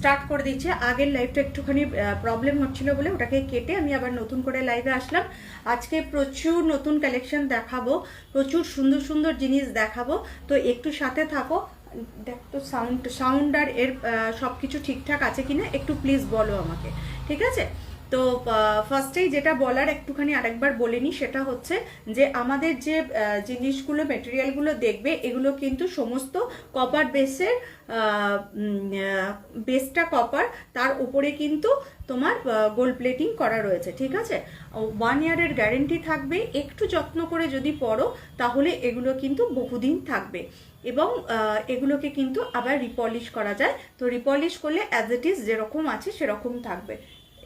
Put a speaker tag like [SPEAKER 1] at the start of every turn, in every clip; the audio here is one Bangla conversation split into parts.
[SPEAKER 1] স্টার্ট করে দিচ্ছি। আগের লাইভটা একটুখানি প্রবলেম হচ্ছিল বলে ওটাকে কেটে আমি আবার নতুন করে লাইভে আসলাম। আজকে প্রচুর নতুন কালেকশন দেখাবো, প্রচুর সুন্দর সুন্দর জিনিস দেখাবো, তো একটু সাথে থাকো। দেখ তো সাউন্ড আর এর সব কিছু ঠিকঠাক আছে কিনা একটু প্লিজ বলো আমাকে, ঠিক আছে? তো ফার্স্টেই যেটা বলার একটুখানি আরেকবার বলে নিই, সেটা হচ্ছে যে আমাদের যে জিনিসগুলো মেটেরিয়ালগুলো দেখবে এগুলো কিন্তু সমস্ত কপার বেসের, বেসটা কপার, তার উপরে কিন্তু তোমার গোল্ড প্লেটিং করা রয়েছে, ঠিক আছে? 1 ইয়ারের গ্যারেন্টি থাকবে। একটু যত্ন করে যদি পরো তাহলে এগুলো কিন্তু বহুদিন থাকবে, এবং এগুলোকে কিন্তু আবার রিপলিশ করা যায়। তো রিপলিশ করলে অ্যাজ ইট ইজ যেরকম আছে সেরকম থাকবে।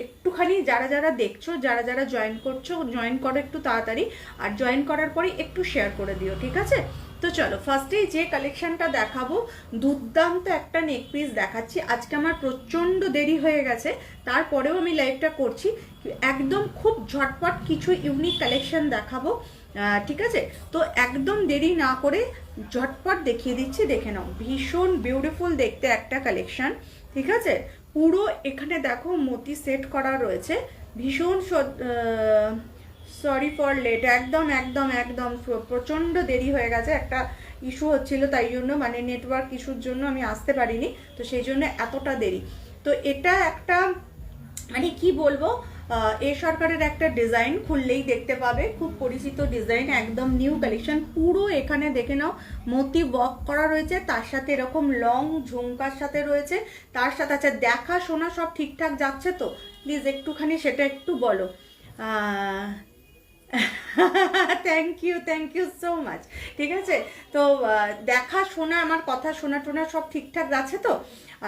[SPEAKER 1] একটুখানি যারা যারা দেখছো, যারা যারা জয়েন করছো, জয়েন করো একটু তাড়াতাড়ি, আর জয়েন করার পরে একটু শেয়ার করে দিও, ঠিক আছে? তো চলো ফার্স্টেই যে কালেকশনটা দেখাবো, দুর্দান্ত একটা নেক পিস দেখাচ্ছি। আজকে আমার প্রচণ্ড দেরি হয়ে গেছে, তারপরেও আমি লাইভটা করছি। একদম খুব ঝটপট কিছু ইউনিক কালেকশন দেখাবো, ঠিক আছে? তো একদম দেরি না করে ঝটপট দেখিয়ে দিচ্ছি, দেখে নাও। ভীষণ বিউটিফুল দেখতে একটা কালেকশন, ঠিক আছে? পুরো এখানে দেখো মতি সেট করা রয়েছে, ভীষণ সরি ফর লেট, একদম একদম একদম প্রচণ্ড দেরি হয়ে গেছে, একটা ইস্যু হচ্ছিল, তাই জন্য মানে নেটওয়ার্ক ইস্যুর জন্য আমি আসতে পারিনি, তো সেই জন্য এতটা দেরি। তো এটা একটা মানে কি বলবো, এ সরকারের একটা ডিজাইন, খুললেই দেখতে পাবে, খুব পরিচিত ডিজাইন, একদম নিউ কালেকশন। পুরো এখানে দেখে নাও মতি ওয়ার্ক করা রয়েছে, তার সাথে এরকম লং ঝুমকার সাথে রয়েছে, তার সাথে আছে দেখা শোনা সব ঠিকঠাক যাচ্ছে তো? প্লিজ একটুখানি সেটা একটু বলো। থ্যাংক ইউ সো মাচ, ঠিক আছে? তো দেখা শোনা, আমার কথা শোনা টোনা সব ঠিকঠাক যাচ্ছে তো?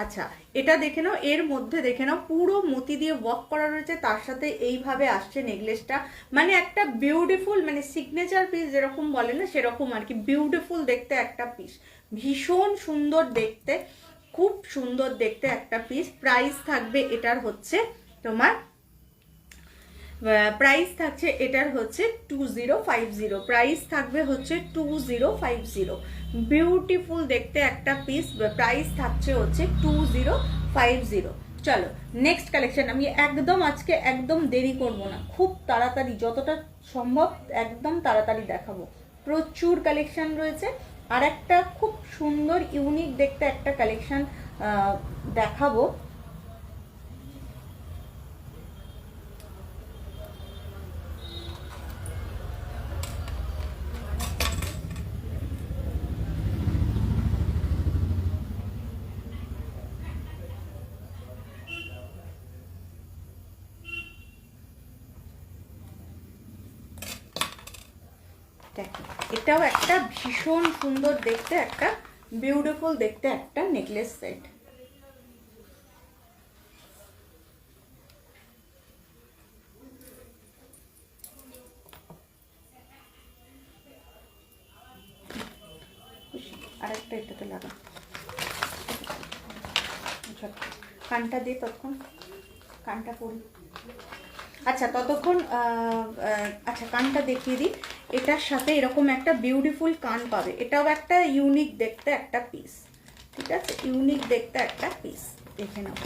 [SPEAKER 1] আচ্ছা, এটা দেখে নাও, এর মধ্যে দেখে নাও পুরো মতি দিয়ে ওয়ার্ক করা রয়েছে, তার সাথে এইভাবে আসছে নেকলেসটা, মানে একটা বিউটিফুল, মানে সিগনেচার পিস যেরকম বলে না সেরকম আর কি, বিউটিফুল দেখতে একটা পিস, ভীষণ সুন্দর দেখতে, খুব সুন্দর দেখতে একটা পিস। প্রাইস থাকবে এটার হচ্ছে তোমার, প্রাইস থাকছে এটার হচ্ছে 2050, প্রাইস থাকবে হচ্ছে 2050। বিউটিফুল দেখতে একটা পিস, প্রাইস থাকছে হচ্ছে 2050। চলো নেক্সট কালেকশন, আমি একদম আজকে একদম দেরি করব না, খুব তাড়াতাড়ি যতটা সম্ভব একদম তাড়াতাড়ি দেখাবো। প্রচুর কালেকশন রয়েছে, আর একটা খুব সুন্দর ইউনিক দেখতে একটা কালেকশন দেখাবো। দেখো এটাও একটা ভীষণ সুন্দর দেখতে একটা, বিউটিফুল দেখতে একটা নেকলেস সেট। আরেকটা এটাতে লাগা, কানটা দিয়ে ততক্ষণ কানটা পরি। আচ্ছা ততক্ষণ আচ্ছা কানটা দেখিয়ে দিই। এটার সাথে এরকম একটা বিউটিফুল কান পাবে, এটাও একটা ইউনিক দেখতে একটা পিস, ঠিক আছে? ইউনিক দেখতে একটা পিস, দেখে নাও।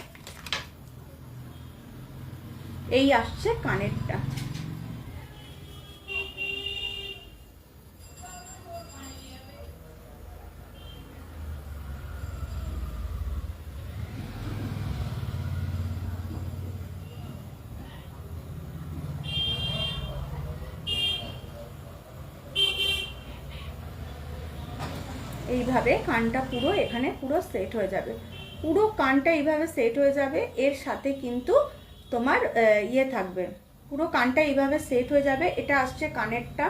[SPEAKER 1] এই আসছে কানেরটা, এইভাবে কানটা পুরো এখানে পুরো সেট হয়ে যাবে, পুরো কানটা এইভাবে সেট হয়ে যাবে। এর সাথে কিন্তু তোমার ইয়ে থাকবে, পুরো কানটা এইভাবে সেট হয়ে যাবে। এটা আসছে কানেরটা,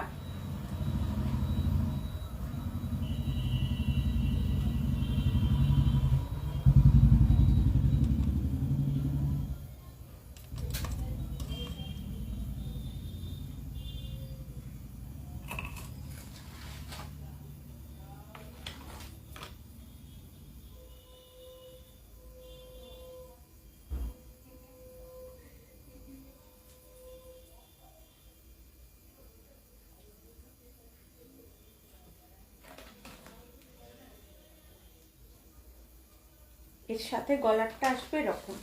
[SPEAKER 1] এর সাথে গলারটা আসবে এরকম,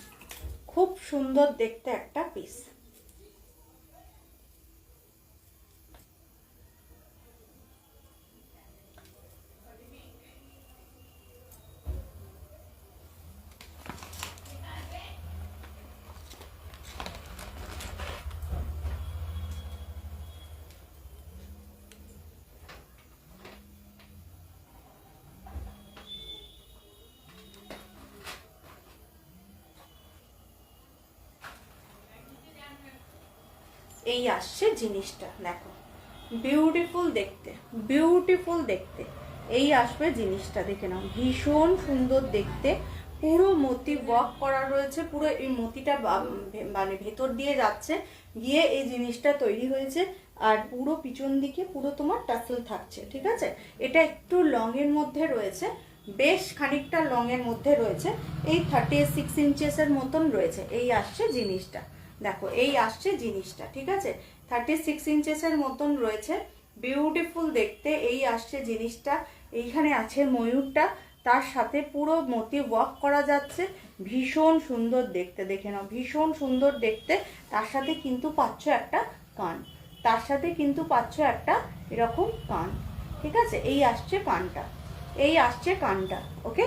[SPEAKER 1] খুব সুন্দর দেখতে একটা পিস। এই আসছে জিনিসটা, দেখো বিউটিফুল দেখতে, বিউটিফুল দেখতে এই আসবে জিনিসটা, দেখে নাও ভীষণ সুন্দর দেখতে। পুরো মতি ওয়ার্ক করা রয়েছে, পুরো এই মতিটা মানে ভেতর দিয়ে যাচ্ছে, গিয়ে এই জিনিসটা তৈরি হয়েছে। আর পুরো পিছন দিকে পুরো তোমার টাসেল থাকছে, ঠিক আছে। এটা একটু লং এর মধ্যে রয়েছে, বেশ খানিকটা লং এর মধ্যে রয়েছে, এই 36 ইঞ্চেসের মতন রয়েছে। এই আসছে জিনিসটা, দেখো এই আসছে জিনিসটা, ঠিক আছে। 36 ইঞ্চেসের মতন রয়েছে, বিউটিফুল দেখতে এই আসছে জিনিসটা। এইখানে আছে ময়ূরটা, তার সাথে পুরো মতি ওয়ার্ক করা যাচ্ছে, ভীষণ সুন্দর দেখতে, দেখে নাও ভীষণ সুন্দর দেখতে। তার সাথে কিন্তু পাচ্ছ একটা কান, তার সাথে কিন্তু পাচ্ছ একটা এরকম কান, ঠিক আছে। এই আসছে কানটা, এই আসছে কানটা, ওকে,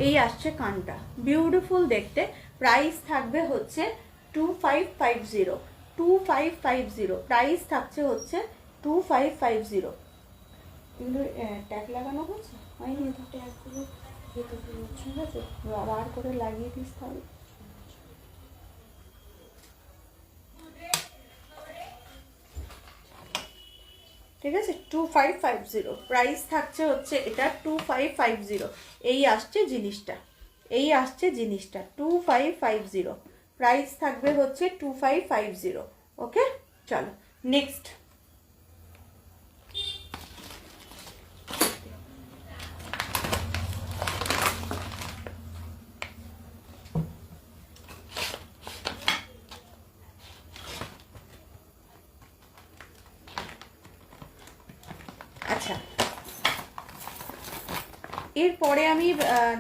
[SPEAKER 1] এই আসছে কানটা, বিউটিফুল দেখতে। প্রাইস থাকবে হচ্ছে 2550, 2550 প্রাইস থাকছে হচ্ছে 2550। এগুলো ট্যাগ লাগানো হচ্ছে হয়নি তো, ট্যাগগুলো ঠিক আছে, আবার করে লাগিয়ে দিস তাহলে। ঠিক আছে, 2550 প্রাইস থাকছে হচ্ছে এটা 2550। এই আসছে জিনিসটা, এই আসছে জিনিসটা 2550, প্রাইস থাকবে হচ্ছে 2550। ওকে, চলো নেক্সট। আচ্ছা, এরপরে আমি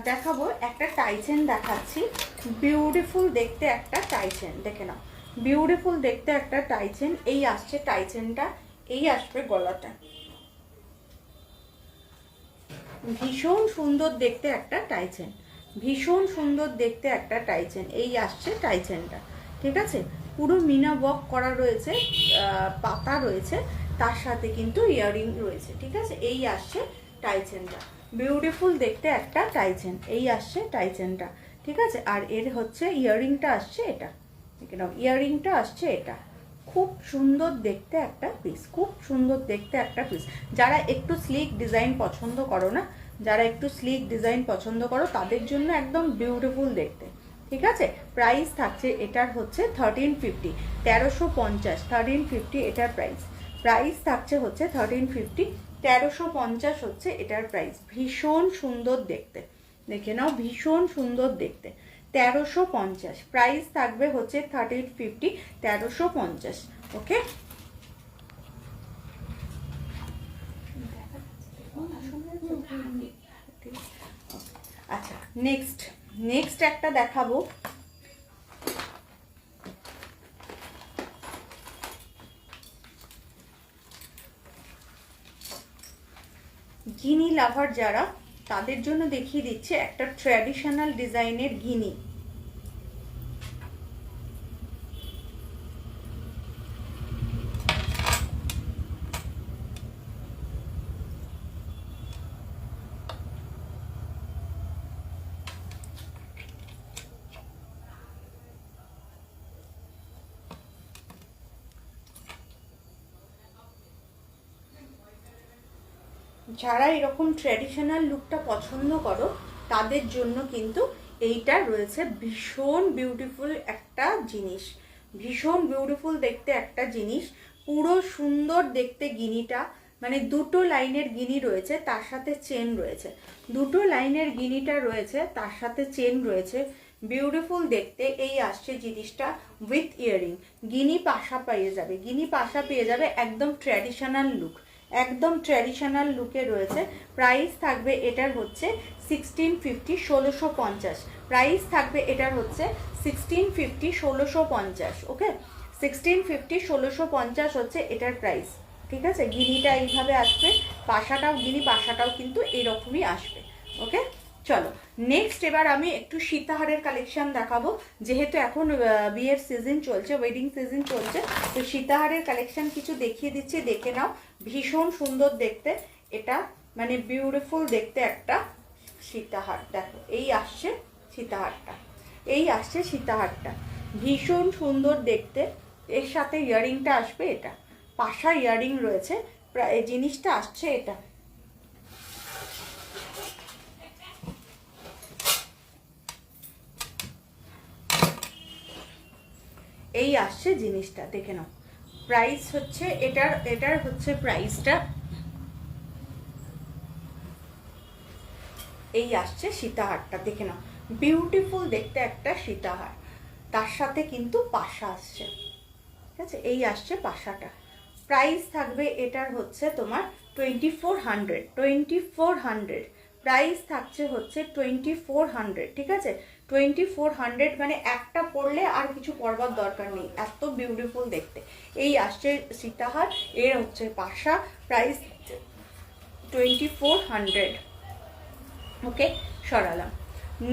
[SPEAKER 1] দেখাবো একটা টাইচেন দেখাচ্ছি, বিউটিফুল দেখতে একটা টাইচেন, দেখে নাও বিউটিফুল দেখতে একটা টাইচেন। এই আসছে টাইচেনটা, এই আসবে গলাটা, ভীষণ সুন্দর দেখতে একটা টাইচেন, ভীষণ সুন্দর দেখতে একটা টাইচেন। এই আসছে টাইচেনটা, ঠিক আছে। পুরো মিনা ওয়ার্ক করা রয়েছে, পাতা রয়েছে, তার সাথে কিন্তু ইয়াররিং রয়েছে, ঠিক আছে। এই আসছে টাইচেনটা, বিউটিফুল দেখতে একটা টাইচেন, এই আসছে টাইচেনটা, ঠিক আছে। আর এর হচ্ছে ইয়াররিংটা আসছে এটা, দেখে নাও ইয়াররিংটা আসছে এটা, খুব সুন্দর দেখতে একটা পিস, খুব সুন্দর দেখতে একটা পিস। যারা একটু স্লিক ডিজাইন পছন্দ করো না, যারা একটু স্লিক ডিজাইন পছন্দ করো তাদের জন্য একদম বিউটিফুল দেখতে, ঠিক আছে। প্রাইস থাকছে এটার হচ্ছে 1350, 1350, 1350 এটার প্রাইস। প্রাইস থাকছে হচ্ছে 1350, 1350 হচ্ছে এটার প্রাইস। ভীষণ সুন্দর দেখতে, দেখে নাও ভীষণ সুন্দর দেখতে, 1350 প্রাইস থাকবে হচ্ছে 1350, 1350। ওকে, আচ্ছা নেক্সট, নেক্সট একটা দেখাবো, গিনি লাভার যারা তাদের জন্য দেখিয়ে দিচ্ছে একটা ট্র্যাডিশনাল ডিজাইনের গিনি। যারা এরকম ট্র্যাডিশনাল লুকটা পছন্দ করো তাদের জন্য কিন্তু এইটা রয়েছে, ভীষণ বিউটিফুল একটা জিনিস, ভীষণ বিউটিফুল দেখতে একটা জিনিস। পুরো সুন্দর দেখতে গিনিটা, মানে দুটো লাইনের গিনি রয়েছে, তার সাথে চেন রয়েছে, দুটো লাইনের গিনিটা রয়েছে, তার সাথে চেন রয়েছে, বিউটিফুল দেখতে। এই আসছে জিনিসটা উইথ ইয়ারিং, গিনি পাশা পেয়ে যাবে, গিনি পাশা পেয়ে যাবে, একদম ট্র্যাডিশনাল লুক, একদম ট্র্যাডিশনাল লুকে রয়েছে। প্রাইস থাকবে এটার হচ্ছে 1650, 1650। প্রাইস থাকবে এটার হচ্ছে 1650, 1650। ওকে, 1650, 1650 হচ্ছে এটার প্রাইস। ঠিক আছে, গিনিটা এইভাবে আসবে, পাশাটাও গিনি পাশাটাও কিন্তু এরকমই আসবে। ওকে, চলো নেক্সট এবার আমি একটু সীতাহারের কালেকশন দেখাবো, যেহেতু এখন বিয়ের সিজন চলছে, ওয়েডিং সিজন চলছে, তো সীতাহারের কালেকশন কিছু দেখিয়ে দিচ্ছি, দেখে নাও। ভীষণ সুন্দর দেখতে এটা, মানে বিউটিফুল দেখতে একটা সীতাহার। দেখো এই আসছে সীতাহারটা, এই আসছে সীতাহারটা, ভীষণ সুন্দর দেখতে। এর সাথে ইয়াররিংটা আসবে, এটা পাশা ইয়াররিং রয়েছে, এই জিনিসটা আসছে এটা। এই আসছে জিনিসটা, দেখে নাও। প্রাইস হচ্ছে এটার হচ্ছে প্রাইসটা এই আসছে সীতাহারটা, দেখে নাও। বিউটিফুল দেখতে একটা সীতাহার, তার সাথে কিন্তু পাশা আসছে। ঠিক আছে, এই আসছে পাশাটা। প্রাইস থাকবে এটার হচ্ছে তোমার 2400, 2400। প্রাইস থাকছে হচ্ছে 2400। ঠিক আছে, 2400 মানে একটা পরলে আর কিছু পরবার দরকার নেই, এত বিউটিফুল দেখতে। এই আসছে সীতাহার, এর হচ্ছে পাশা, প্রাইস 2400। ওকে, সরালাম।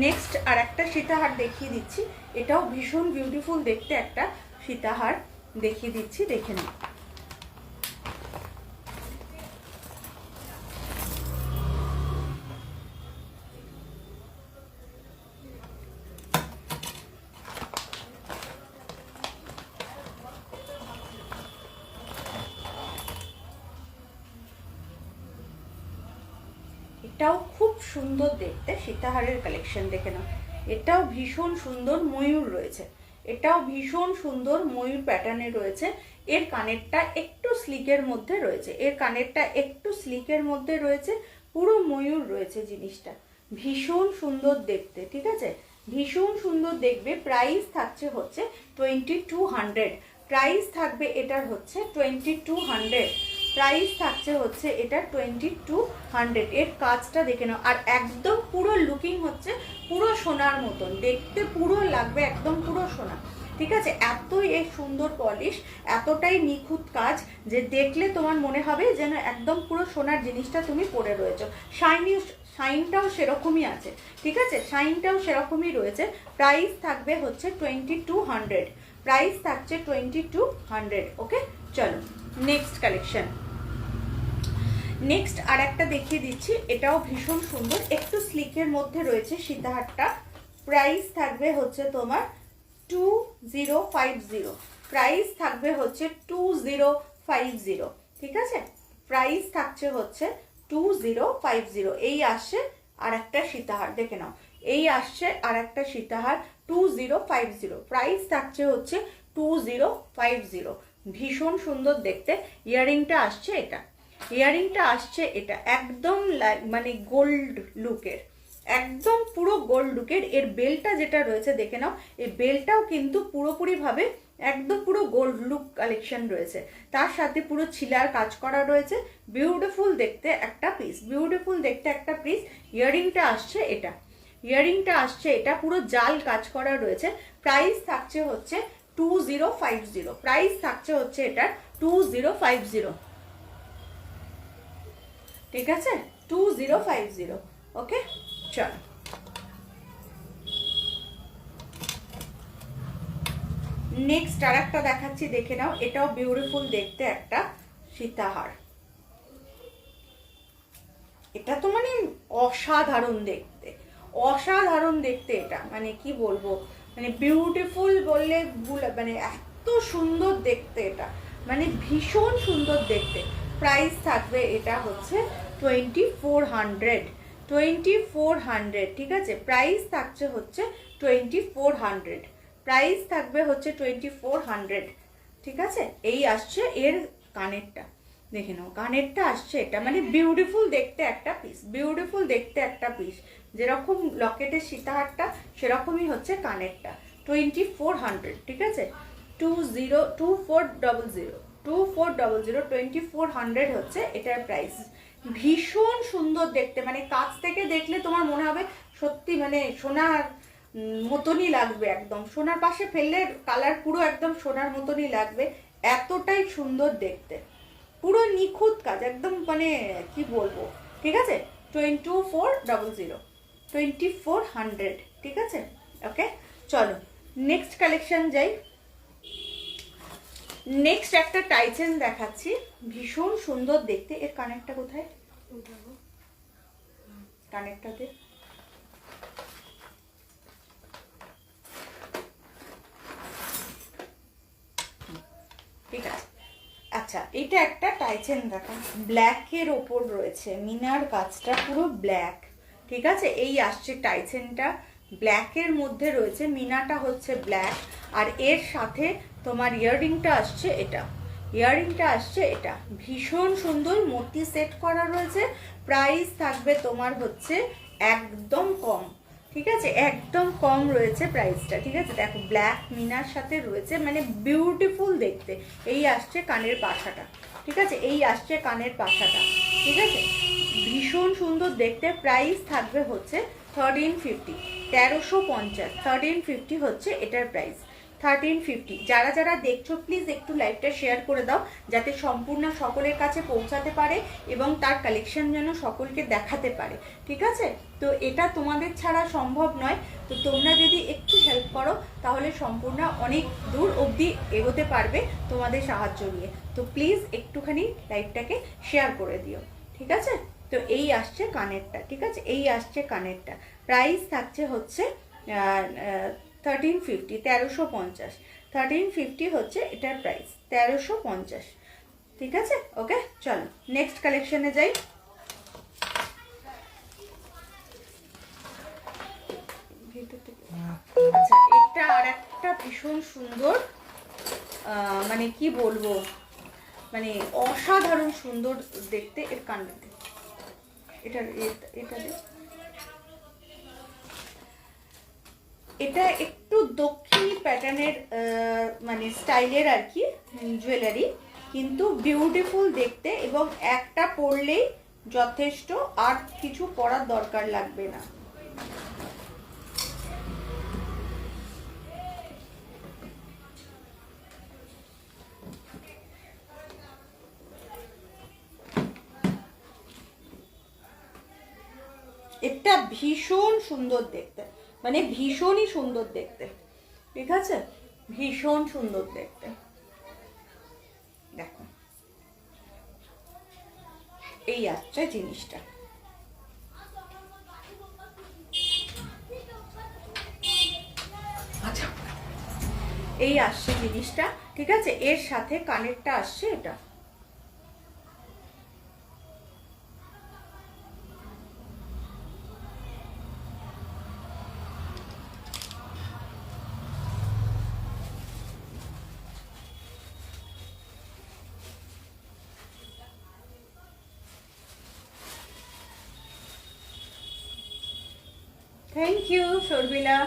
[SPEAKER 1] নেক্সট আর একটা সীতাহার দেখিয়ে দিচ্ছি, এটাও ভীষণ বিউটিফুল দেখতে একটা সীতাহার দেখিয়ে দিচ্ছি, দেখে নিন। এটাও খুব সুন্দর দেখতে সীতাহারের কালেকশন, দেখে নাও। এটাও ভীষণ সুন্দর ময়ূর রয়েছে, এটাও ভীষণ সুন্দর ময়ূর প্যাটার্নে রয়েছে। এর কানেরটা একটু স্লিকের মধ্যে রয়েছে, এর কানেরটা একটু স্লিকের মধ্যে রয়েছে, পুরো ময়ূর রয়েছে জিনিসটা, ভীষণ সুন্দর দেখতে। ঠিক আছে, ভীষণ সুন্দর দেখবে। প্রাইস থাকছে হচ্ছে 2200। প্রাইস থাকবে এটার হচ্ছে 2200। প্রাইস থাকছে হচ্ছে এটা 2200। এর কাজটা দেখে নাও, আর একদম পুরো লুকিং হচ্ছে পুরো সোনার মতন দেখতে, পুরো লাগবে একদম পুরো সোনা। ঠিক আছে, এতই এর সুন্দর পলিশ, এতটাই নিখুঁত কাজ যে দেখলে তোমার মনে হবে যেন একদম পুরো সোনার জিনিসটা তুমি পরে রয়েছো। শাইনটাও সেরকমই আছে। ঠিক আছে, শাইনটাও সেরকমই রয়েছে। প্রাইস থাকবে হচ্ছে 2200। প্রাইস থাকছে 2200। ওকে, চলো নেক্সট কালেকশন। নেক্সট আর একটা দেখিয়ে দিচ্ছি, এটাও ভীষণ সুন্দর, একটু স্লিকের মধ্যে রয়েছে সীতাহারটা। প্রাইস থাকবে হচ্ছে তোমার 2050। প্রাইস থাকবে হচ্ছে 2050। ঠিক আছে, প্রাইস থাকছে হচ্ছে 2050। এই আসছে আর একটা সীতাহার, দেখে নাও। এই আসছে আর একটা সীতাহার 2050। প্রাইস থাকছে হচ্ছে 2050। ভীষণ সুন্দর দেখতে। ইয়াররিংটা আসছে এটা, ইয়াররিংটা আসছে এটা একদম মানে গোল্ড লুকের, একদম পুরো গোল্ড লুকের। এর বেলটা যেটা রয়েছে দেখে নাও, এই বেলটাও কিন্তু পুরোপুরি ভাবে একদম পুরো গোল্ড লুক কালেকশন রয়েছে, তার সাথে পুরো ছিলার কাজ করা রয়েছে। বিউটিফুল দেখতে একটা পিস, বিউটিফুল দেখতে একটা পিস। ইয়াররিংটা আসছে এটা, ইয়াররিংটা আসছে এটা পুরো জাল কাজ করা রয়েছে। প্রাইস থাকছে হচ্ছে 2050। প্রাইস থাকছে হচ্ছে এটা 2050। ঠিক আছে, 2050। ওকে, চলো নেক্সট আর একটা দেখাচ্ছি, দেখে নাও। এটাও বিউটিফুল দেখতে একটা সীতাহার, এটা তো মানে অসাধারণ দেখতে, অসাধারণ দেখতে। এটা মানে কি বলবো, মানে বিউটিফুল বললে ভুল, মানে এত সুন্দর দেখতে এটা, মানে ভীষণ সুন্দর দেখতে। প্রাইস থাকবে এটা হচ্ছে 2400। 2400। ঠিক আছে, প্রাইস থাকছে হচ্ছে 2400। প্রাইস থাকবে হচ্ছে 2400। ঠিক আছে, এই আসছে এর কানেরটা, দেখে নাও। কানেরটা আসছে এটা, মানে বিউটিফুল দেখতে একটা পিস, বিউটিফুল দেখতে একটা পিস। যেরকম লকেটের সীতাহারটা সেরকমই হচ্ছে কানেরটা। 2400। ঠিক আছে, 2400। 2400, 2400 হচ্ছে এটার প্রাইস। ভীষণ সুন্দর দেখতে, মানে কাছ থেকে দেখলে তোমার মনে হবে সত্যি মানে সোনার মতনই লাগবে, একদম সোনার পাশে ফেললে কালার পুরো একদম সোনার মতনই লাগবে, এতটাই সুন্দর দেখতে, পুরো নিখুঁত কাজ একদম, মানে কি বলবো। ঠিক আছে, 2400, 2400, ঠিক আছে। ওকে, চলো নেক্সট কালেকশন যাই। নেক্সট একটা টাইচেন দেখাচ্ছি, ভীষণ সুন্দর দেখতে। এর কানেরটা কোথায়? কানেরটাতে ঠিক আছে। আচ্ছা, এটা একটা টাইচেন দেখা, ব্ল্যাকের ওপর রয়েছে, মিনার কাজটা পুরো ব্ল্যাক। ঠিক আছে, এই আসছে টাইচেনটা ব্ল্যাকের মধ্যে রয়েছে, মিনাটা হচ্ছে ব্ল্যাক, আর এর সাথে তোমার ইয়াররিংটা আসছে এটা, ইয়াররিংটা আসছে এটা, ভীষণ সুন্দর মতি সেট করা রয়েছে। প্রাইস থাকবে তোমার হচ্ছে একদম কম, ঠিক আছে, একদম কম রয়েছে প্রাইসটা। ঠিক আছে, দেখো ব্ল্যাক মিনার সাথে রয়েছে, মানে বিউটিফুল দেখতে। এই আসছে কানের পাশাটা, ঠিক আছে, এই আসছে কানের পাশাটা, ঠিক আছে, ভীষণ সুন্দর দেখতে। প্রাইস থাকবে হচ্ছে 1350, 1350, 1350 হচ্ছে এটার প্রাইস, 1350। যারা যারা দেখছো প্লিজ একটু লাইভটা শেয়ার করে দাও, যাতে সম্পূর্ণ সকলের কাছে পৌঁছাতে পারে এবং তার কালেকশন যেন সকলকে দেখাতে পারে। ঠিক আছে, তো এটা তোমাদের ছাড়া সম্ভব নয়, তো তোমরা যদি একটু হেল্প করো তাহলে সম্পূর্ণ অনেক দূর অবধি এগোতে পারবে তোমাদের সাহায্য নিয়ে। তো প্লিজ একটুখানি লাইভটাকে শেয়ার করে দিও, ঠিক আছে। তো এই আসছে কানেরটা, ঠিক আছে, এই আসছে কানেরটা, প্রাইস থাকছে হচ্ছে 1350, 1350, 1350 হচ্ছে এটার প্রাইস, 1350, ঠিক আছে। ওকে, চলো নেক্সট কালেকশনে যাই। আচ্ছা, এটা আর একটা ভীষণ সুন্দর, মানে কি বলবো, মানে অসাধারণ সুন্দর দেখতে। এর কান্ডতে এটা একটু দক্ষিণী প্যাটার্নের মানে স্টাইলের আর কি জুয়েলারি, কিন্তু বিউটিফুল দেখতে, এবং একটা পরলেই যথেষ্ট, আর কিছু পরার দরকার লাগবে না। এটা ভীষণ সুন্দর দেখতে, মানে ভীষণই সুন্দর দেখতে, ঠিক আছে, ভীষণ সুন্দর দেখতে। দেখো এই আসছে জিনিসটা, আচ্ছা এই আসছে জিনিসটা, ঠিক আছে, এর সাথে কানেরটা আসছে এটা। Thank you Sharmila.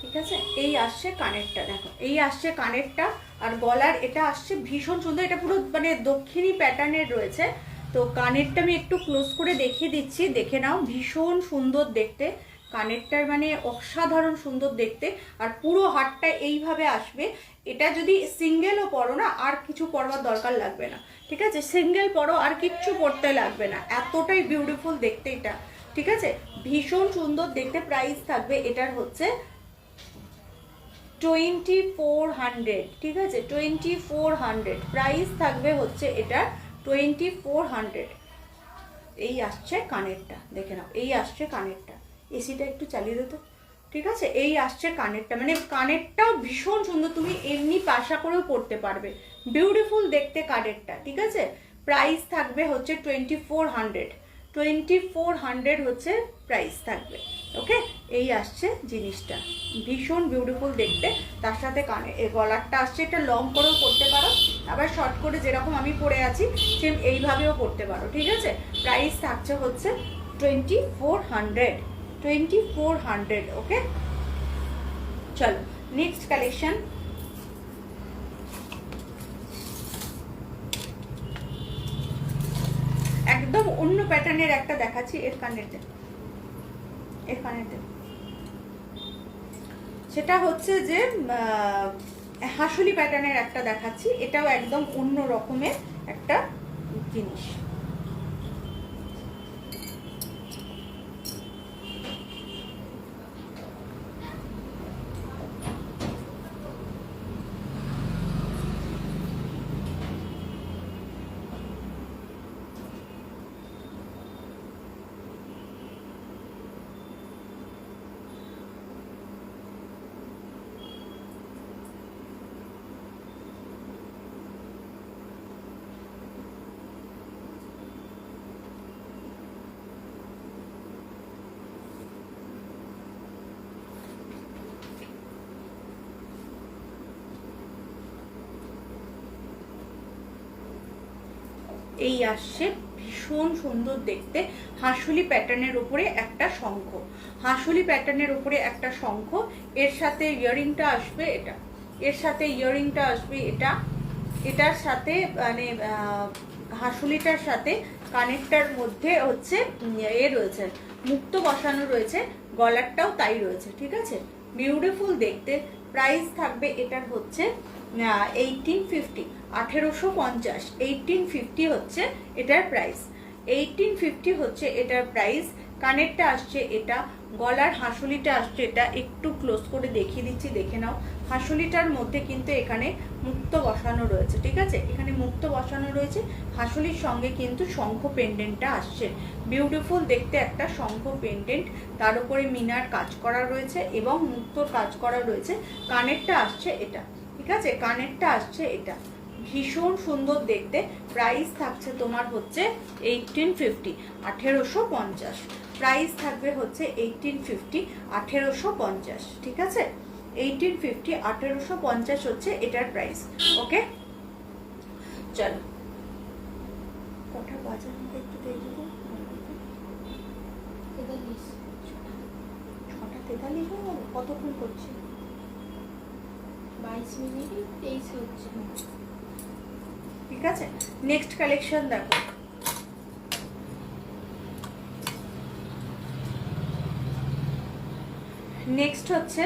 [SPEAKER 1] ঠিক আছে, এই আসছে কানেরটা, দেখো এই আসছে কানেরটা, আর গলার এটা আসছে ভীষণ সুন্দর, এটা পুরো মানে দক্ষিণী প্যাটার্নের রয়েছে। তো কানেরটা আমি একটু ক্লোজ করে দেখিয়ে দিচ্ছি, দেখে নাও, ভীষণ সুন্দর দেখতে কানেরটার, মানে অসাধারণ সুন্দর দেখতে। আর পুরো হারটা এইভাবে আসবে, এটা যদি সিঙ্গেলও পরো না, আর কিছু পরবার দরকার লাগবে না, ঠিক আছে, সিঙ্গেল পরো আর কিচ্ছু পরতে লাগবে না, এতটাই বিউটিফুল দেখতে এটা, ঠিক আছে, ভীষণ সুন্দর দেখতে। প্রাইস থাকবে এটার হচ্ছে 2400, ঠিক আছে, 2400 প্রাইস থাকবে হচ্ছে এটা, 2400। এই আসছে কানেরটা, দেখে নাও, এই আসছে কানেরটা, এসিটা একটু চালিয়ে দিত, ঠিক আছে, এই আসছে কানেরটা, মানে কানেরটাও ভীষণ সুন্দর, তুমি এমনি পাশা করেও পরতে পারবে, বিউটিফুল দেখতে কানেরটা, ঠিক আছে। প্রাইস থাকবে হচ্ছে 2400, 2400 হচ্ছে প্রাইস থাকবে। ওকে, এই আসছে জিনিসটা, ভীষণ বিউটিফুল দেখতে। তার সাথে কানে গলারটা আসছে, এটা লং করেও পরতে পারো, আবার শর্ট করে যেরকম আমি পরে আছি সেম এইভাবেও পরতে পারো, ঠিক আছে। প্রাইস থাকছে হচ্ছে 2400। ওকে, চলো নেক্সট কালেকশন। একদম অন্য প্যাটার্নের একটা দেখাচ্ছি, এর কানেরটা, সেটা হচ্ছে যে হাসুলি প্যাটার্নের একটা দেখাচ্ছি, এটাও একদম অন্য রকমের একটা জিনিস। এই আসছে ভীষণ সুন্দর দেখতে, হাসুলি প্যাটার্নের উপরে একটা শঙ্খ, হাসুলি প্যাটার্নের উপরে একটা শঙ্খ, এর সাথে ইয়াররিংটা আসবে এটা, এর সাথে ইয়াররিংটা আসবে এটা, এটার সাথে মানে হাসুলিটার সাথে কানেরটার মধ্যে হচ্ছে এ রয়েছে, মুক্তো বসানো রয়েছে, গলারটাও তাই রয়েছে, ঠিক আছে। বিউটিফুল দেখতে। প্রাইস থাকবে এটার হচ্ছে 1850, 1850, 1850 হচ্ছে এটার প্রাইস, 1850 হচ্ছে এটার প্রাইস। কানেরটা আসছে এটা, গলার হাসুলিটা আসছে এটা, একটু ক্লোজ করে দেখিয়ে দিচ্ছি, দেখে নাও। হাসুলিটার মধ্যে কিন্তু এখানে মুক্তো বসানো রয়েছে, ঠিক আছে, এখানে মুক্তো বসানো রয়েছে, হাসুলির সঙ্গে কিন্তু শঙ্খ পেন্ডেন্টটা আসছে, বিউটিফুল দেখতে একটা শঙ্খ পেন্ডেন্ট, তার উপরে মিনার কাজ করা রয়েছে এবং মুক্তোর কাজ করা রয়েছে। কানেরটা আসছে এটা, ঠিক আছে, কানেরটা আসছে এটা, ভীষণ সুন্দর দেখতে। প্রাইস থাকছে তোমার হচ্ছে 1850, 1850। প্রাইস থাকবে হচ্ছে 1850, 1850, ঠিক আছে, 1850, 1850 হচ্ছে এটার প্রাইস। ওকে, চলো কটা বাজার একটু দেখি, 6:43 হয়ে গেল, কতক্ষণ করছি?
[SPEAKER 2] 22 মিনিট 23 হচ্ছে,
[SPEAKER 1] ঠিক আছে। নেক্সট কালেকশন দেখো, নেক্সট হচ্ছে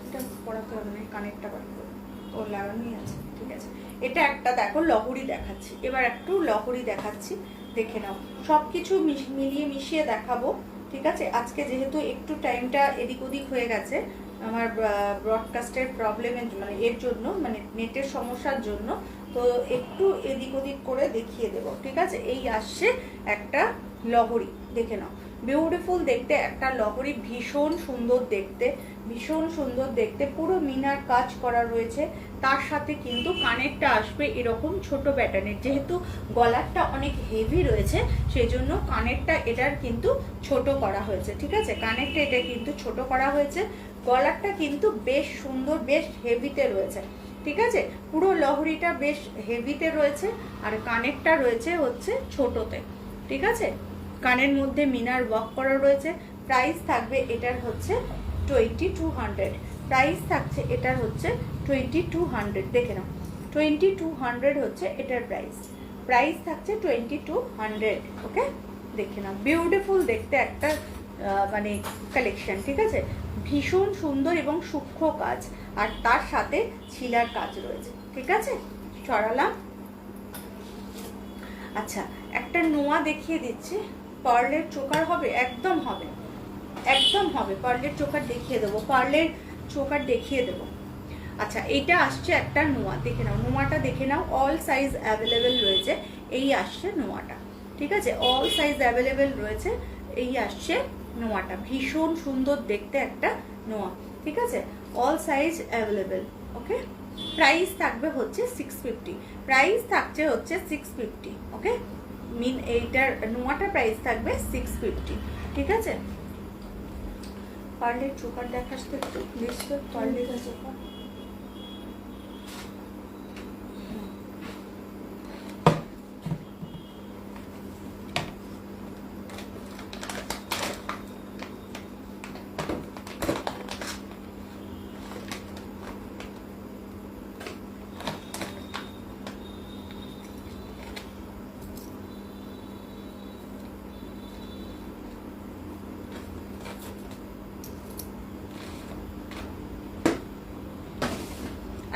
[SPEAKER 1] এটা পড়াতে হবে না, কানেরটা বার করো, ও লাগানোই আছে, ঠিক আছে। এটা একটা দেখো লহরি দেখাচ্ছি, এবার একটু লহরি দেখাচ্ছি, দেখে নাও। সব কিছু মিলিয়ে মিশিয়ে দেখাবো, ঠিক আছে। আজকে যেহেতু একটু টাইমটা এদিক ওদিক হয়ে গেছে আমার ব্রডকাস্টের প্রবলেমের মানে এর জন্য, মানে নেটের সমস্যার জন্য, তো একটু এদিক ওদিক করে দেখিয়ে দেবো, ঠিক আছে। এই আসছে একটা লহরি, দেখে নাও, বিউটিফুল দেখতে একটা লহরি, ভীষণ সুন্দর দেখতে, ভীষণ সুন্দর দেখতে, পুরো মিনার কাজ করা রয়েছে, তার সাথে কিন্তু কানেরটা আসবে এরকম ছোট প্যাটার্নের, যেহেতু গলারটা অনেক হেভি রয়েছে সেই জন্য কানেরটা এটার কিন্তু ছোট করা হয়েছে, ঠিক আছে, কানেরটা এটা কিন্তু ছোট করা হয়েছে, গলারটা কিন্তু বেশ সুন্দর, বেশ হেভিতে রয়েছে, ঠিক আছে, পুরো লহরিটা বেশ হেভিতে রয়েছে, আর কানেরটা রয়েছে হচ্ছে ছোটতে, ঠিক আছে, কানের মধ্যে মিনার ওয়ার্ক করা রয়েছে। প্রাইস থাকবে এটার হচ্ছে 2200, প্রাইস থাকছে এটার হচ্ছে 2200, দেখে নাও, 2200 হচ্ছে এটার প্রাইস, প্রাইস থাকছে 2200। ওকে, দেখে নাও, বিউটিফুল দেখতে একটা মানে কালেকশন, ঠিক আছে, ভীষণ সুন্দর এবং সূক্ষ্ম কাজ, আর তার সাথে ছিলার কাজ রয়েছে, ঠিক আছে, সরালাম। আচ্ছা, একটা নোয়া দেখিয়ে দিচ্ছি, পার্লের চোকার হবে, একদম হবে, একদম হবে, পার্লের চোকার দেখিয়ে দেবো, পার্লের চোকার দেখিয়ে দেবো। আচ্ছা, এইটা আসছে একটা নোয়া, দেখে নাও, নোয়াটা দেখে নাও, অল সাইজ অ্যাভেলেবেল রয়েছে, এই আসছে নোয়াটা, ঠিক আছে, অল সাইজ অ্যাভেলেবেল রয়েছে, এই আসছে নোয়াটা, ভীষণ সুন্দর দেখতে একটা নোয়া, ঠিক আছে, অল সাইজ অ্যাভেলেবেল। ওকে, প্রাইস থাকবে হচ্ছে 650, প্রাইস থাকছে হচ্ছে 650। ওকে, মিন এইটার নোয়াটা প্রাইস থাকবে 650, ঠিক আছে। পার্লের চোকার দেখাস তো একটু, লিস্ট পার্লের চোকার।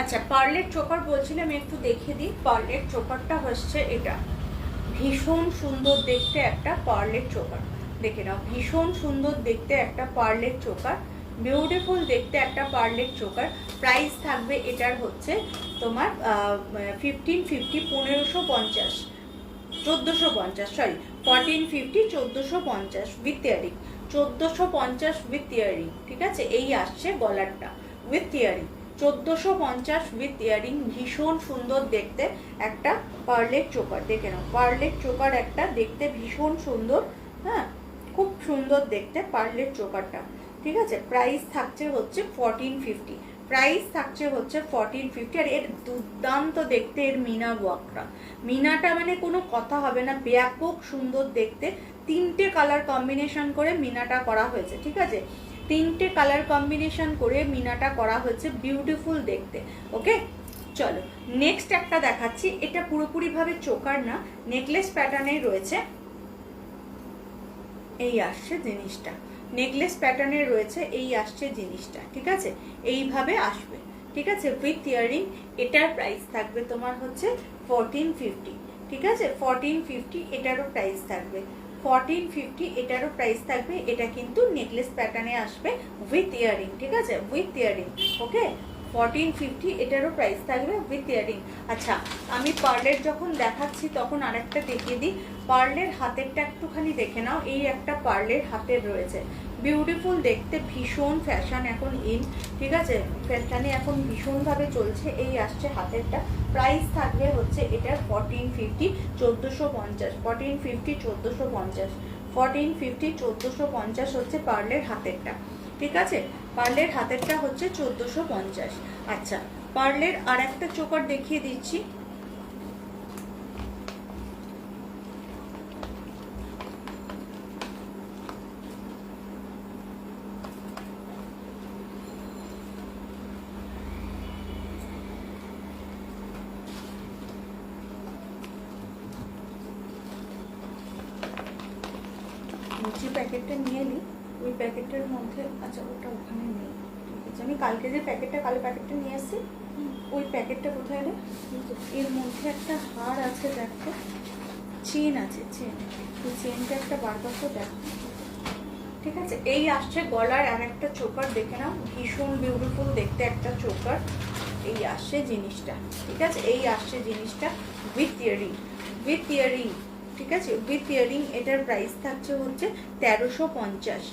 [SPEAKER 1] আচ্ছা, পার্লের চোকার বলছিলাম একটু দেখিয়ে দিই। পার্লের চোকারটা হচ্ছে এটা, ভীষণ সুন্দর দেখতে একটা পার্লের চোকার, দেখে নাও, ভীষণ সুন্দর দেখতে একটা পার্লের চোকার, বিউটিফুল দেখতে একটা পার্লের চোকার। প্রাইস থাকবে এটার হচ্ছে তোমার 1550, 1550, 1450, sorry 1450, 1450 with earring, 1450 with earring, ঠিক আছে। এই আসছে গলারটা উইথ ইয়ারিং, 1450 উইথ ইয়ারিং। ভীষণ সুন্দর দেখতে একটা পার্লের চোকার, দেখে নাও, পার্লের চোকার একটা দেখতে ভীষণ সুন্দর, হ্যাঁ, খুব সুন্দর দেখতে পার্লের চোকারটা, ঠিক আছে। প্রাইস থাকছে হচ্ছে 1450, প্রাইস থাকছে হচ্ছে 1450। আর এর দুর্দান্ত দেখতে এর মিনা ওয়ার্কটা, মিনাটা মানে কোনো কথা হবে না, ব্যাপক সুন্দর দেখতে। 3টে কালার কম্বিনেশন করে মিনাটা করা হয়েছে, ঠিক আছে, 3টে কালার কম্বিনেশন করে মিনাটা করা হয়েছে, বিউটিফুল দেখতে। ওকে, চলো নেক্সট একটা দেখাচ্ছি। এটা পুরোপুরি ভাবে চোকার না, নেকলেস প্যাটার্নে রয়েছে, এই আসছে জিনিসটা, নেকলেস প্যাটার্নে রয়েছে, এই আসছে জিনিসটা, ঠিক আছে, এইভাবে আসবে, ঠিক আছে, উইথ ইয়ারিং। এটার প্রাইস থাকবে তোমার হচ্ছে 1450, ঠিক আছে, 1450 এটারও প্রাইস থাকবে, 1450 এটারও প্রাইস থাকবে। এটা কিন্তু নেকলেস প্যাটার্নে আসবে উইথ ইয়ারিং, ঠিক আছে, উইথ ইয়ারিং। ওকে, 1450 এটারও প্রাইস থাকবে উইথ ইয়ারিং। আচ্ছা, আমি পার্লের যখন দেখাচ্ছি তখন আরেকটা দেখিয়ে দিই, পার্লের হাতেরটা একটুখানি দেখে নাও। এই একটা পার্লের হাতের রয়েছে, বিউটিফুল দেখতে, ভীষণ ফ্যাশন এখন ইন, ঠিক আছে, ফ্যাশনে এখন ভীষণভাবে চলছে। এই আসছে হাতেরটা, প্রাইস থাকবে হচ্ছে এটার 1450, 1450, 1450, 1450, 1450, 1450 হচ্ছে পার্লের হাতেরটা, ঠিক আছে, পার্লের হাতেরটা হচ্ছে 1450। আচ্ছা, পার্লের আর একটা চোকার দেখিয়ে দিচ্ছি, লুচি প্যাকেটটা নিয়ে নিই, ওই প্যাকেটের মধ্যে, আচ্ছা ওটা ওখানে নেই, ঠিক আছে, আমি কালকে যে প্যাকেটটা, কালো প্যাকেটটা নিয়ে আসছি, ওই প্যাকেটটা কোথায় রে? এর মধ্যে একটা হার আছে, দেখো, চেন আছে, চেন, ওই চেনটা একটা বার করতে দেখো, ঠিক আছে। এই আসছে গলার আর একটা চোকার, দেখে নাও, ভীষণ বিউটিফুল দেখতে একটা চোকার, এই আসছে জিনিসটা, ঠিক আছে, এই আসছে জিনিসটা উইথ ইয়ারিং, উইথ ইয়ারিং, ঠিক আছে, উইথ ইয়ারিং। এটার প্রাইস থাকছে হচ্ছে 1350,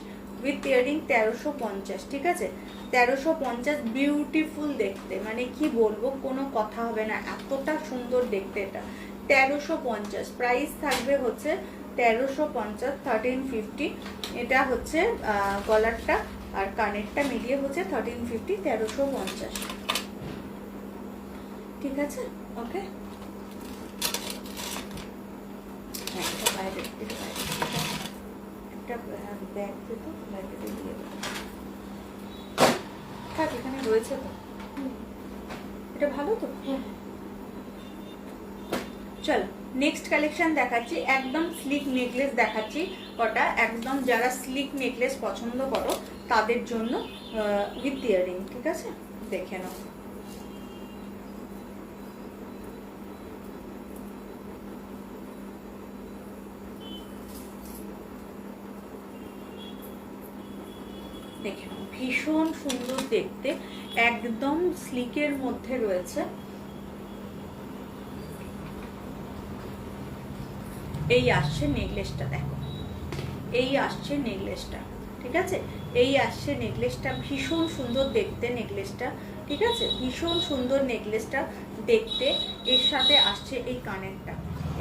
[SPEAKER 1] উইথ ইয়ারিং 1350, ঠিক আছে, 1350। বিউটিফুল দেখতে, মানে কি বলবো, কোনো কথা হবে না, এতটা সুন্দর দেখতে এটা, 1350 প্রাইস থাকবে হচ্ছে 1350, 1350। এটা হচ্ছে গলারটা আর কানেরটা মিলিয়ে হচ্ছে 1350, 1350, ঠিক আছে। ওকে, একটা ব্যাগ দিত, ব্যাগে দিয়ে দেবো, থাক, এখানে রয়েছে তো, এটা ভালো তো। চলো নেক্সট কালেকশন দেখাচ্ছি, একদম স্লিক নেকলেস দেখাচ্ছি কটা, একদম যারা স্লিক নেকলেস পছন্দ করো তাদের জন্য উইথ ইয়ারিং, ঠিক আছে, দেখে নাও। দেখে নাও, ভীষণ সুন্দর দেখতে, একদম স্লিকের মধ্যে রয়েছে। এই আসছে নেকলেসটা, দেখো, এই আসছে নেকলেসটা, ঠিক আছে, এই আসছে নেকলেসটা, ভীষণ সুন্দর দেখতে নেকলেসটা, ঠিক আছে, ভীষণ সুন্দর নেকলেসটা দেখতে। এর সাথে আসছে এই কানেরটা,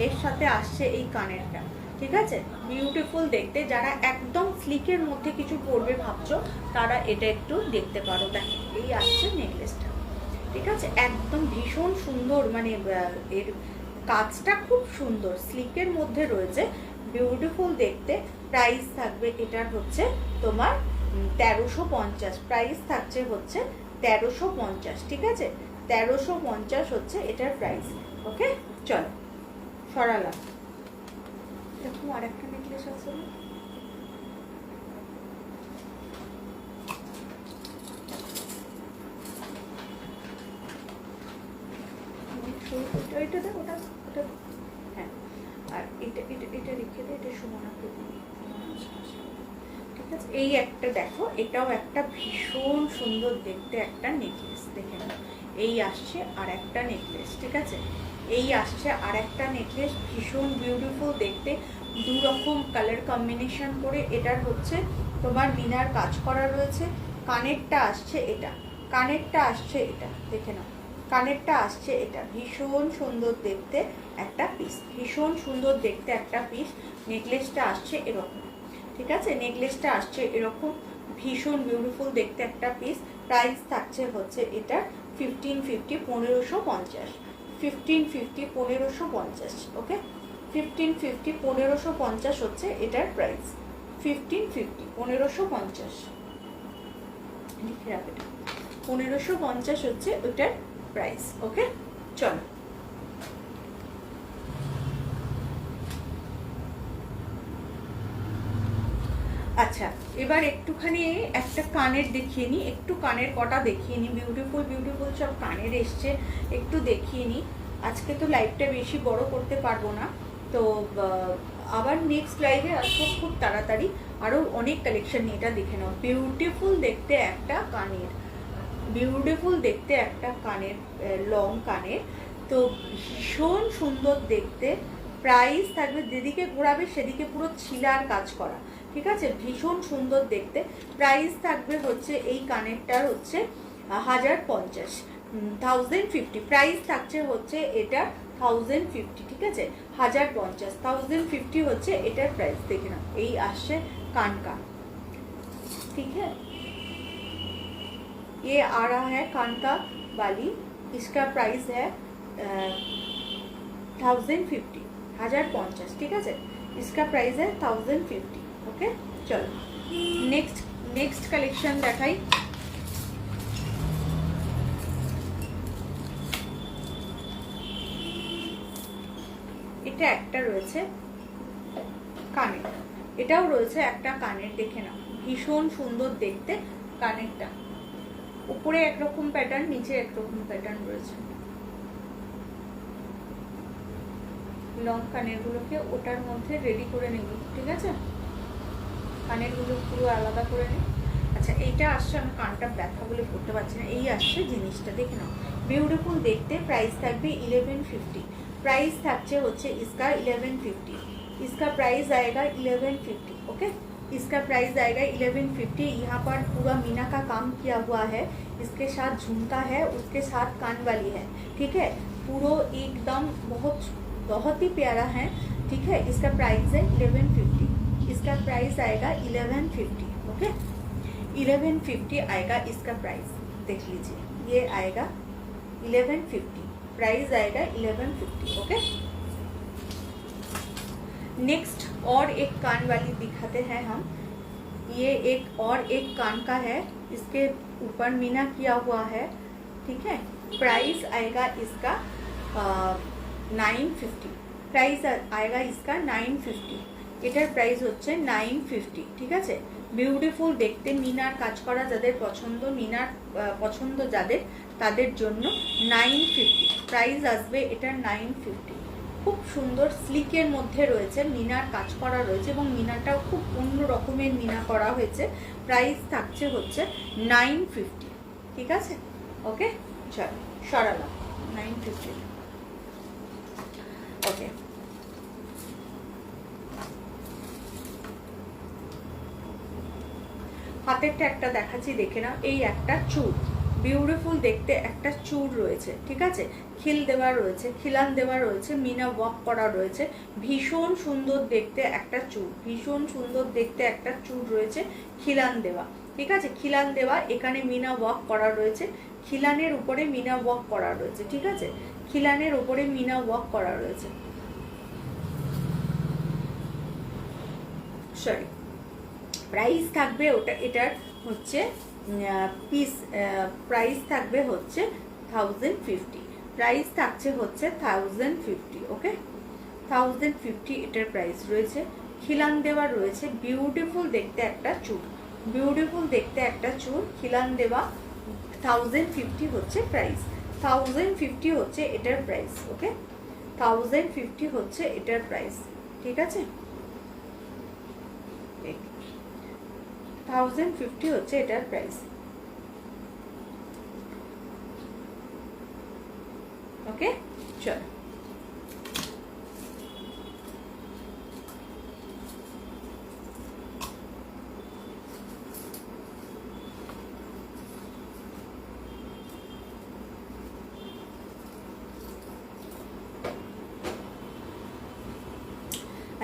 [SPEAKER 1] এর সাথে আসছে এই কানেরটা, ঠিক আছে, বিউটিফুল দেখতে। যারা একদম স্লিকের মধ্যে কিছু পরবে ভাবছো তারা এটা একটু দেখতে পারো। দেখো এই আসছে নেকলেসটা, ঠিক আছে, একদম ভীষণ সুন্দর, মানে এর কাজটা খুব সুন্দর, স্লিকের মধ্যে রয়েছে, বিউটিফুল দেখতে। প্রাইস থাকবে এটার হচ্ছে তোমার 1350, প্রাইস থাকছে হচ্ছে 1350, ঠিক আছে, 1350 হচ্ছে এটার প্রাইস। ওকে, চলো সরালাম। দেখো আর একটা নেকলেস আছে না? ওইটা দেখ, ওটা ওটা হ্যাঁ, আর এটা এটা এটা রেখে দে, এটা সমানাকে দিই। ঠিক আছে, এই একটা দেখো, এটাও একটা ভীষণ সুন্দর দেখতে একটা নেকলেস, দেখে নাও। এই আসছে আর একটা নেকলেস, ঠিক আছে, এই আসছে আর একটা নেকলেস, ভীষণ বিউটিফুল দেখতে। দু রকম কালার কম্বিনেশন করে এটার হচ্ছে তোমার মিনার কাজ করা রয়েছে। কানেরটা আসছে এটা, কানেরটা আসছে এটা, দেখে নাও, কানেরটা আসছে এটা, ভীষণ সুন্দর দেখতে একটা পিস, ভীষণ সুন্দর দেখতে একটা পিস। নেকলেসটা আসছে এরকম, ঠিক আছে, নেকলেসটা আসছে এরকম, ভীষণ বিউটিফুল দেখতে একটা পিস। প্রাইস থাকছে হচ্ছে এটা 1550, 1550, 1550, 1550, ওকে, 1550, 1550 হচ্ছে এটার প্রাইস, 1550, 1550 লিখে রাখ, এটা 1550 হচ্ছে ওটার প্রাইস। ওকে, চলো আচ্ছা, এবার একটুখানি একটা কানের দেখিয়ে নিই, একটু কানের কটা দেখিয়ে নিই, বিউটিফুল বিউটিফুল সব কানের এসছে, একটু দেখিয়ে নিই। আজকে তো লাইভটা বেশি বড় করতে পারবো না, তো আবার নেক্সট লাইভে আসবো খুব তাড়াতাড়ি, আরও অনেক কালেকশন নিয়ে। এটা দেখে নাও, বিউটিফুল দেখতে একটা কানের, বিউটিফুল দেখতে একটা কানের, লং কানের, তো ভীষণ সুন্দর দেখতে। প্রাইস থাকবে, যেদিকে ঘোরাবে সেদিকে পুরো ছিলার কাজ করা, ঠিক আছে, ভীষণ সুন্দর দেখতে। প্রাইস থাকবে হচ্ছে এই কানেরটার হচ্ছে 1050, 1050, প্রাইস থাকছে হচ্ছে এটা 1050, ঠিক আছে, 1050, 1050 হচ্ছে এটার প্রাইস। দেখে নাও, এই আসছে কানকা, ঠিক है, ये आ रहा है कान का बाली, इसका प्राइस है 1050, 1050, ঠিক আছে, इसका प्राइस है 1050। ओके, चलो नेक्स्ट कलेक्शन দেখাই। এটা একটা রয়েছে কানের, এটাও রয়েছে একটা কানের, দেখে নাও, ভীষণ সুন্দর দেখতে কানেরটা, উপরে একরকম প্যাটার্ন, নিচে একরকম প্যাটার্ন রয়েছে। লং কানের গুলোকে ওটার মধ্যে রেডি করে নেব, ঠিক আছে, কানের গুলো পুরো আলাদা করে নিই। আচ্ছা, এইটা আসছে, আমি কানটা ব্যথা বলে পড়তে পারছি না, এই আসছে জিনিসটা, দেখে নাও, বিউটিফুল দেখতে। প্রাইস থাকবে 1150, प्राइस থাকছে হচ্ছে इसका 1150, इसका प्राइस आएगा 1150। ओके, इसका प्राइस आएगा 1150। यहाँ पर पूरा मीना का काम किया हुआ है, इसके साथ झुमका है, उसके साथ कान वाली है, ठीक है, पूरा एकदम बहुत बहुत ही प्यारा है, ठीक है। इसका प्राइस है 1150, इसका प्राइस आएगा 1150। ओके, 1150 आएगा इसका प्राइस, देख लीजिए, ये आएगा 1150, प्राइस आएगा 1150। ओके, नेक्स्ट और एक कान वाली दिखाते हैं हम। ये एक और एक कान का है, इसके ऊपर मीना किया हुआ है, ठीक है। प्राइस आएगा इसका 950, प्राइस आएगा इसका 950, এটার প্রাইস হচ্ছে 950, ঠিক আছে। বিউটিফুল দেখতে, মিনার কাজ করা যাদের পছন্দ, মিনার পছন্দ যাদের, তাদের জন্য 950 প্রাইস আসবে এটার 950। খুব সুন্দর স্লিকের মধ্যে রয়েছে, মিনার কাজ করা রয়েছে এবং মিনাটাও খুব অন্য রকমের মিনা করা হয়েছে। প্রাইস থাকছে হচ্ছে 950, ঠিক আছে। ওকে, চলো সরালাম 950। ওকে, হাতেরটা একটা দেখাচ্ছি, দেখে নাও, এই একটা চুল, বিউটিফুল দেখতে একটা চূড় রয়েছে, ঠিক আছে, খিল দেওয়া রয়েছে, খিলান দেওয়া রয়েছে, মিনা ওয়ার্ক করা রয়েছে, ভীষণ সুন্দর দেখতে একটা চূড়, ভীষণ সুন্দর দেখতে একটা চূড় রয়েছে, খিলান দেওয়া, ঠিক আছে, খিলান দেওয়া, এখানে মিনা ওয়ার্ক করা রয়েছে, খিলানের উপরে মিনা ওয়ার্ক করা রয়েছে, ঠিক আছে, খিলানের উপরে মিনা ওয়ার্ক করা রয়েছে, সরি। প্রাইস থাকবে ওটা, এটার হচ্ছে পিস প্রাইস থাকবে হচ্ছে 1050, প্রাইস থাকছে হচ্ছে 1050, ওকে, 1050 এটার প্রাইস রয়েছে, খিলান দেওয়া রয়েছে, বিউটিফুল দেখতে একটা চুল, বিউটিফুল দেখতে একটা চুল, খিলান দেওয়া, 1050 হচ্ছে প্রাইস, 1050 হচ্ছে এটার প্রাইস, ওকে, 1050 হচ্ছে এটার প্রাইস, ঠিক আছে, 1050 হচ্ছে এটার প্রাইস, ওকে, চলো।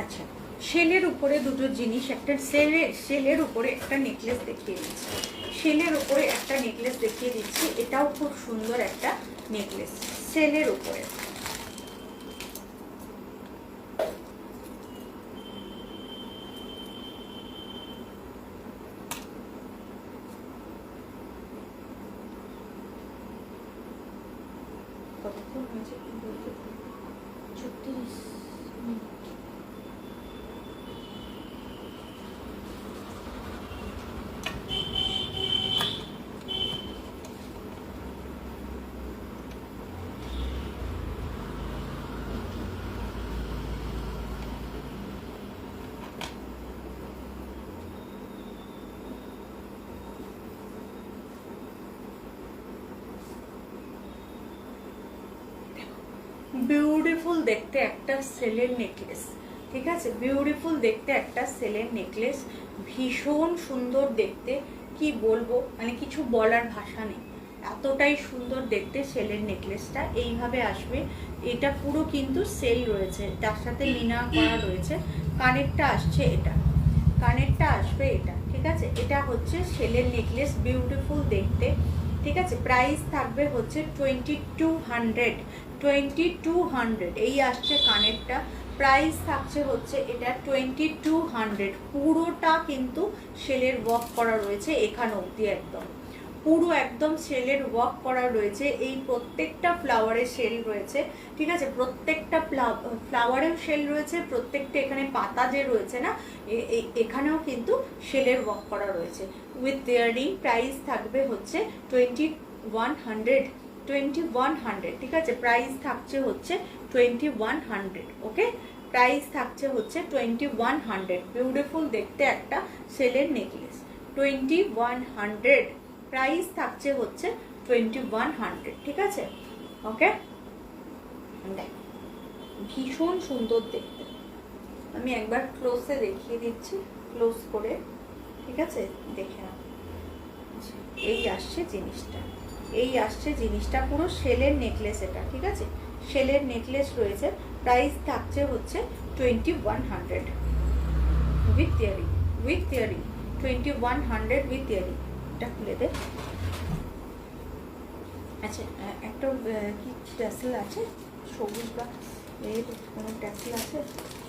[SPEAKER 1] আচ্ছা, শেলের উপরে দুটো জিনিস, একটা শেলের উপরে একটা নেকলেস দেখিয়ে দিচ্ছি, শেলের উপরে একটা নেকলেস দেখিয়ে দিচ্ছি, এটাও খুব সুন্দর একটা নেকলেস শেলের উপরে, কতক্ষণ হয়েছে বলতে
[SPEAKER 2] 36 মিনিট।
[SPEAKER 1] বিউটিফুল দেখতে একটা সেলের নেকলেস, ঠিক আছে, বিউটিফুল দেখতে একটা সেলের নেকলেস, ভীষণ সুন্দর দেখতে, কি বলবো, মানে কিছু বলার ভাষা নেই, এতটাই সুন্দর দেখতে সেলের নেকলেসটা, এইভাবে আসবে, এটা পুরো কিন্তু সেল রয়েছে, তার সাথে মিনা করা রয়েছে, কানেরটা আসছে এটা, কানেরটা আসবে এটা, ঠিক আছে, এটা হচ্ছে সেলের নেকলেস, বিউটিফুল দেখতে, ঠিক আছে, প্রাইস থাকবে হচ্ছে 2200, 2200, এই আসছে কানেরটা, প্রাইস থাকছে হচ্ছে এটা 2200, পুরোটা কিন্তু সেলের ওয়ার্ক করা রয়েছে এখান অবধি, একদম পুরো একদম সেলের ওয়ার্ক করা রয়েছে, এই প্রত্যেকটা ফ্লাওয়ারের সেল রয়েছে, ঠিক আছে, প্রত্যেকটা ফ্লাওয়ারের সেল রয়েছে, প্রত্যেকটা এখানে পাতা যে রয়েছে না, এখানেও কিন্তু সেলের ওয়ার্ক করা রয়েছে, উইথ ইয়ারিং, প্রাইস থাকবে হচ্ছে 2100, 2100, ঠিক আছে, প্রাইস থাকছে হচ্ছে 2100, ওকে, প্রাইস থাকছে হচ্ছে 2100, বিউটিফুল দেখতে একটা সেলের নেকলেস, 2100, প্রাইস থাকছে হচ্ছে 2100, ঠিক আছে, ওকে, দেখো ভীষণ সুন্দর দেখতে, আমি একবার ক্লোজে দেখিয়ে দিচ্ছি, ক্লোজ করে, ঠিক আছে, দেখে নাও, এই আসছে জিনিসটা, এই আসছে জিনিসটা, পুরো সেলের নেকলেস এটা, ঠিক আছে, সেলের নেকলেস রয়েছে, প্রাইস থাকছে হচ্ছে 2100 with earring, with earring, 2100 with earring, এটা খুলে দে। আচ্ছা, একটা কি ট্যাসেল আছে সবুজ বা এর কোনো ট্যাসেল আছে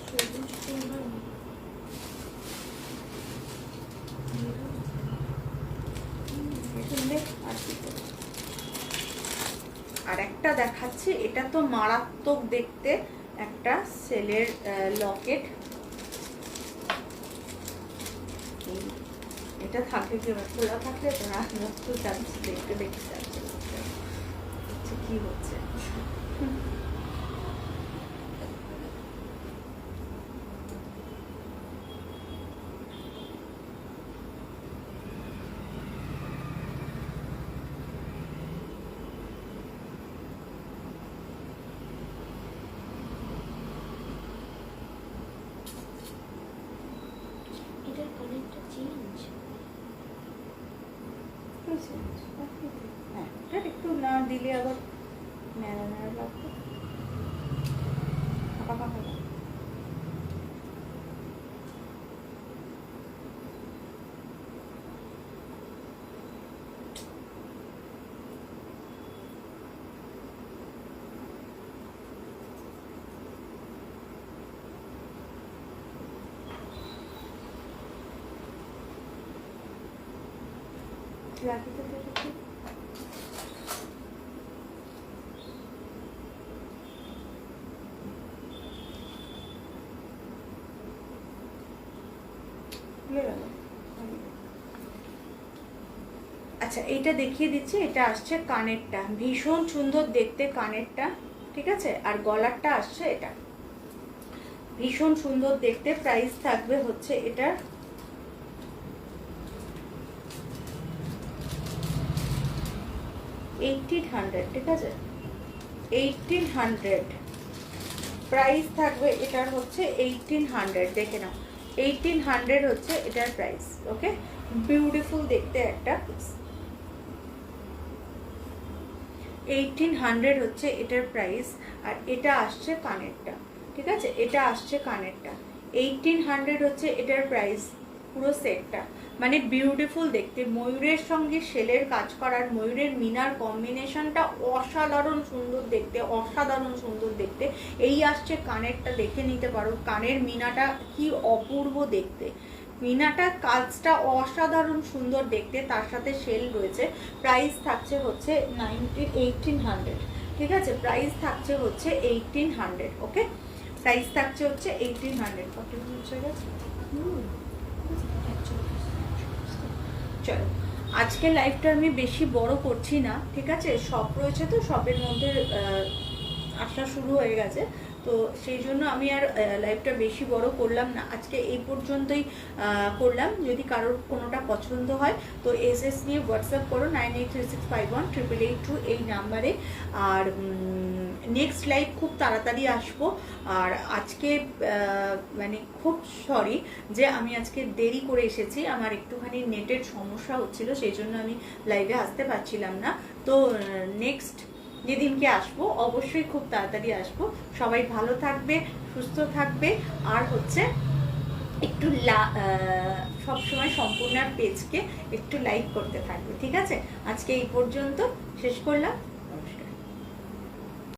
[SPEAKER 1] সবুজ, আর একটা দেখাচ্ছি, এটা তো মারাত্মক দেখতে একটা সেলের লকেট, এটা থাকলে কি খোলা থাকলে তো না, মুক্ত যাচ্ছে, দেখতে দেখতে যাচ্ছে, কি হচ্ছে,
[SPEAKER 2] এটার কানেরটা চেঞ্জ।
[SPEAKER 1] হ্যাঁ, এটা একটু না দিলে আবার ন্যাড়া ন্যাড়া লাগবে। ফাঁকা ফাঁকা লাগবে। রাখি তো দেখি। ভুলে গেল। আচ্ছা, এইটা দেখিয়ে দিচ্ছি। এটা আসছে কানেরটা, ভীষণ সুন্দর দেখতে কানেরটা, ঠিক আছে। আর গলারটা আসছে এটা, ভীষণ সুন্দর দেখতে। প্রাইস থাকবে হচ্ছে এটার 1800, ঠিক আছে, 1800 প্রাইস থাকবে এটার হচ্ছে 1800। দেখে নাও, 1800 হচ্ছে এটার প্রাইস। ওকে, বিউটিফুল দেখতে একটা পিস। 1800 হচ্ছে এটার প্রাইস। আর এটা আসছে কানেরটা, ঠিক আছে, এটা আসছে কানেরটা। 1800 হচ্ছে এটার প্রাইস, পুরো সেটটা। মানে বিউটিফুল দেখতে, ময়ূরের সঙ্গে শেলের কাজ করার, ময়ূরের মিনার কম্বিনেশনটা অসাধারণ সুন্দর দেখতে, অসাধারণ সুন্দর দেখতে। এই আসছে কানেরটা, দেখে নিতে পারো কানের মিনাটা কি অপূর্ব দেখতে। মিনাটার কাজটা অসাধারণ সুন্দর দেখতে, তার সাথে শেল রয়েছে। প্রাইস থাকছে হচ্ছে 1800, ঠিক আছে, প্রাইস থাকছে হচ্ছে 1800। ওকে, প্রাইস থাকছে হচ্ছে 1800। কত হচ্ছে গেছে? চলো, আজকের লাইভটা আমি বেশি বড় করছি না, ঠিক আছে। শপ রয়েছে তো, শপের মধ্যে আসা শুরু হয়ে গেছে, তো সেই জন্য আমি আর লাইভটা বেশি বড় করলাম না। আজকে এই পর্যন্তই করলাম। যদি কারোর কোনোটা পছন্দ হয় তো এসএস নিয়ে হোয়াটসঅ্যাপ করো 9836518882 এই নাম্বারে। আর নেক্সট লাইভ খুব তাড়াতাড়ি আসবো। আর আজকে মানে খুব সরি যে আমি আজকে দেরি করে এসেছি, আমার একটুখানি নেটের সমস্যা হচ্ছিল, সেই জন্য আমি লাইভে আসতে পারছিলাম না। তো নেক্সট যেদিনকে আসবো অবশ্যই খুব তাড়াতাড়ি আসবো। সবাই ভালো থাকবে, সুস্থ থাকবে। আর হচ্ছে একটু সবসময় সম্পূর্ণ পেজকে একটু লাইক করতে থাকবে, ঠিক আছে। আজকে এই পর্যন্ত শেষ করলাম।